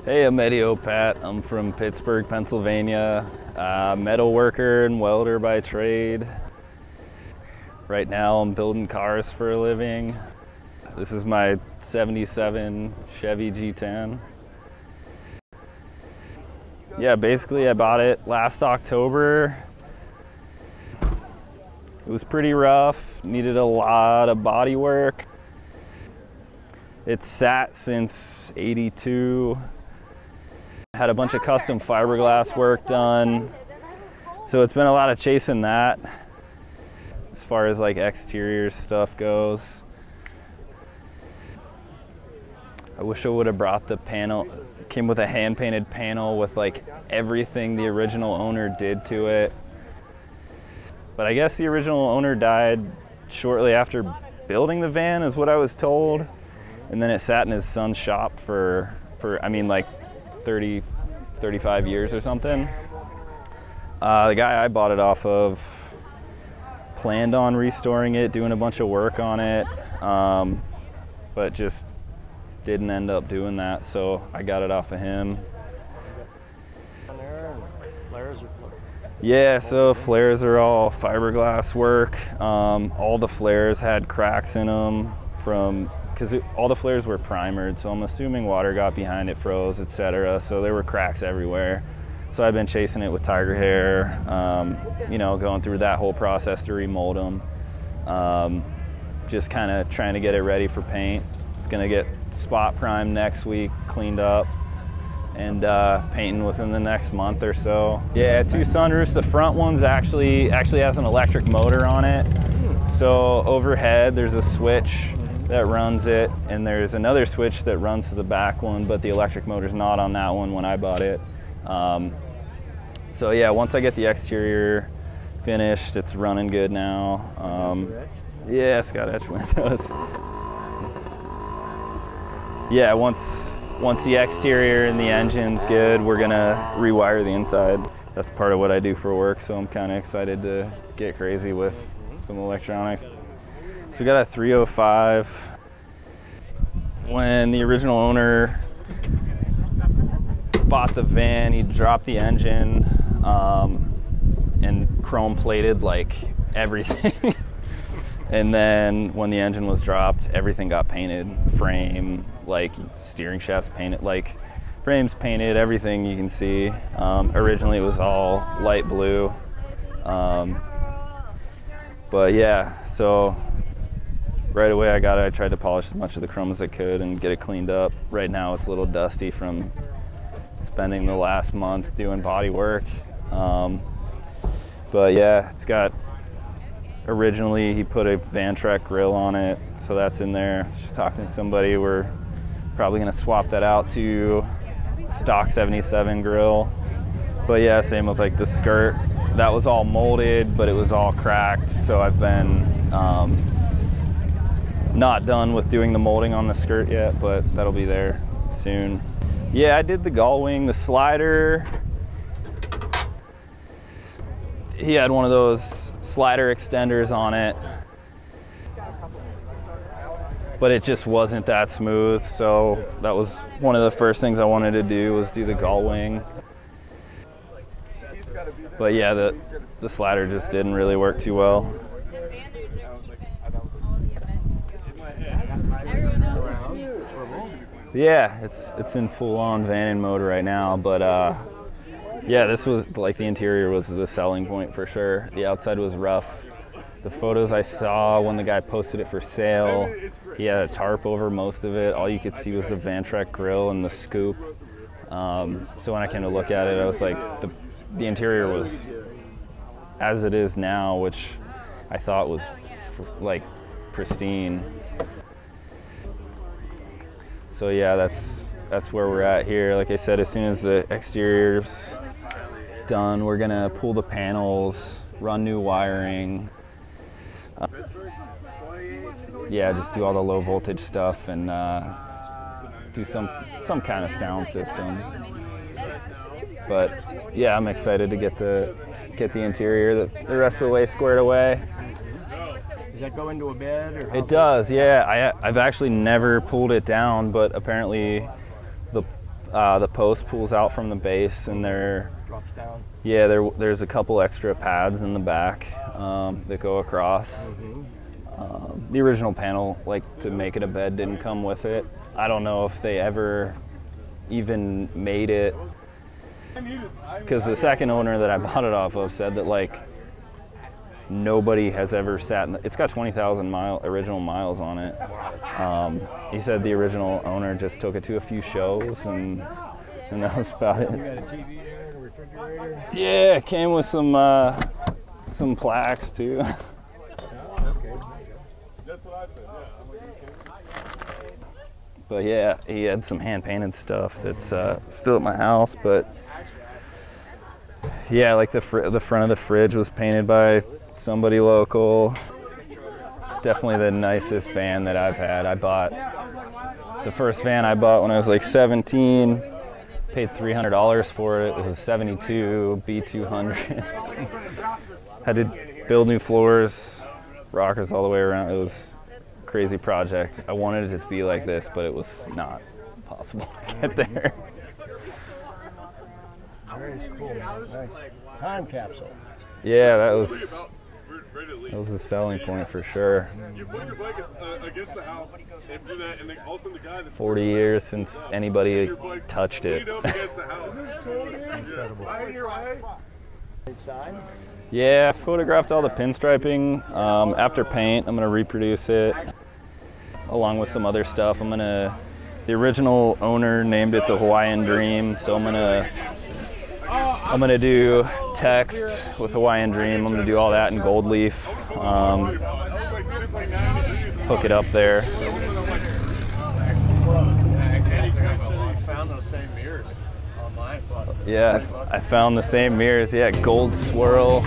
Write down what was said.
Hey, I'm Eddie Pat. I'm from Pittsburgh, Pennsylvania. Metal worker and welder by trade. Right now I'm building cars for a living. This is my 77 Chevy G10. Yeah, basically I bought it last October. It was pretty rough, needed a lot of body work. It's sat since '82. Had a bunch of custom fiberglass work done. So it's been a lot of chasing that as far as like exterior stuff goes. I wish I would have brought the panel. It came with a hand-painted panel with like everything the original owner did to it. But I guess the original owner died shortly after building the van is what I was told. And then it sat in his son's shop for I mean like 30, 35 years or something. The guy I bought it off of planned on restoring it, doing a bunch of work on it, but just didn't end up doing that, so I got it off of him. Yeah, so flares are all fiberglass work. All the flares had cracks in them because all the flares were primered, so I'm assuming water got behind it, froze, etc. So there were cracks everywhere. So I've been chasing it with Tiger Hair, going through that whole process to remold them. Just kind of trying to get it ready for paint. It's gonna get spot primed next week, cleaned up, and painting within the next month or so. Yeah, 2 sunroofs. The front one's actually has an electric motor on it. So overhead there's a switch that runs it, and there's another switch that runs to the back one, but the electric motor's not on that one when I bought it. So yeah, once I get the exterior finished, it's running good now. Yeah, it's got etch windows. Yeah, once the exterior and the engine's good, we're gonna rewire the inside. That's part of what I do for work, so I'm kind of excited to get crazy with some electronics. So we got a 305. When the original owner bought the van, he dropped the engine and chrome plated like everything. And then when the engine was dropped, everything got painted. Frame, like steering shafts painted, like frames painted, everything you can see. Originally it was all light blue. But yeah, so right away I tried to polish as much of the chrome as I could and get it cleaned up. Right now it's a little dusty from spending the last month doing body work. But yeah, it's got, originally he put a Van Trek grill on it, so that's in there. I was just talking to somebody, we're probably gonna swap that out to stock 77 grill. But yeah, same with like the skirt. That was all molded, but it was all cracked, so I've been not done with doing the molding on the skirt yet, but that'll be there soon. Yeah, I did the gull wing, the slider. He had one of those slider extenders on it, but it just wasn't that smooth, so that was one of the first things I wanted to do, was do the gull wing. But yeah, the slider just didn't really work too well. Yeah, it's in full-on Vannin mode right now, but yeah, this was like, the interior was the selling point for sure. The outside was rough. The photos I saw when the guy posted it for sale, he had a tarp over most of it. All you could see was the Van Trek grill and the scoop. So when I came to look at it, I was like, the interior was as it is now, which I thought was like pristine. So yeah, that's where we're at here. Like I said, as soon as the exterior's done, we're gonna pull the panels, run new wiring. Yeah, just do all the low voltage stuff and do some kind of sound system. But yeah, I'm excited to get the interior the rest of the way squared away. Does that go into a bed? Or it does, yeah. I've actually never pulled it down, but apparently The post pulls out from the base, and Drops down. yeah, there's a couple extra pads in the back that go across. The original panel, like to make it a bed, didn't come with it. I don't know if they ever even made it, because the second owner that I bought it off of said that like nobody has ever sat in it's got 20,000 original miles on it. He said the original owner just took it to a few shows, and that was about it. You got a TV there and a refrigerator? Yeah, it came with some plaques too. Oh, okay. That's what I said, yeah. But yeah, he had some hand-painted stuff that's still at my house. But yeah, like the front of the fridge was painted by somebody local. Definitely the nicest van that I've had. The first van I bought when I was like 17. Paid $300 for it. It was a 72 B200. Had to build new floors, rockers all the way around. It was a crazy project. I wanted it to be like this, but it was not possible to get there. Very cool. Nice. Time capsule. Yeah, that was a selling point for sure. You put your bike against the house and do that, and then all of a sudden the guy that's 40 years since anybody touched it. leaned up against the house. Incredible. Inside? Yeah, I photographed all the pinstriping. After paint, I'm gonna reproduce it along with some other stuff. The original owner named it the Hawaiian Dream, so I'm gonna do text with Hawaiian Dream. I'm gonna do all that in gold leaf. Hook it up there. Found those same mirrors online. Yeah, I found the same mirrors. Yeah, gold swirl.